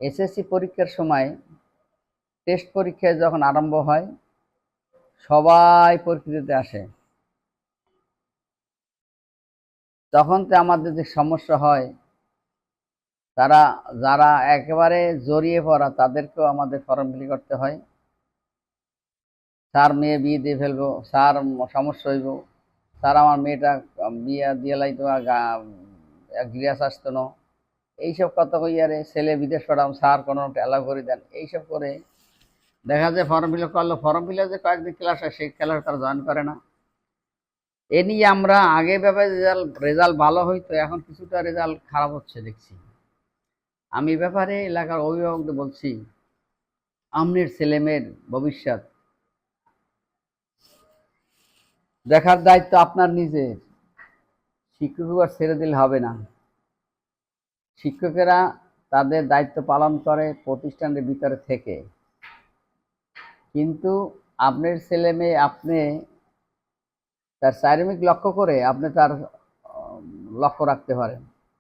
SSC পরীক্ষার সময় test পরীক্ষা যখন আরম্ভ হয়, সবাই পরীক্ষা দিতে আসে। তখন তো আমাদের যে সমস্যা হয়, তারা যারা একেবারে জড়িয়ে পড়া তাদেরকেও আমাদের ফর্ম ফিল করতে হয়। স্যার মেয়ে বিয়ে দিয়ে ফেলবো, স্যার সমস্যা হইব, স্যার আমার মেয়েটা বিয়ে দিয়ে লাইতো গৃহাস আসতো না, এইসব কথা কইয়ারে ছেলে বিদেশ পাঠাম, স্যার কোনো অ্যালাউ করে দেন, এইসব করে দেখা যায় ফর্ম ফিল আপ করলো, ফর্ম ফিল আপ যে কয়েকদিন ক্লাস হয় সেই ক্লাস তারা জয়েন করে না। এ নিয়ে আমরা আগে ব্যাপারে রেজাল্ট ভালো হইতো, এখন কিছুটা রেজাল্ট খারাপ হচ্ছে দেখছি। আমি ব্যাপারে এলাকার অভিভাবকদের বলছি, আমনের ছেলেমেয়ের ভবিষ্যৎ দেখার দায়িত্ব আপনার নিজের। শিক্ষক আর ছেড়ে দিলে হবে না। শিক্ষকেরা তাদের দায়িত্ব পালন করে প্রতিষ্ঠানের ভিতরে থেকে, কিন্তু আপনার ছেলে মেয়ে আপনি তার চারিমিক লক্ষ্য করে আপনি তার লক্ষ্য রাখতে পারেন।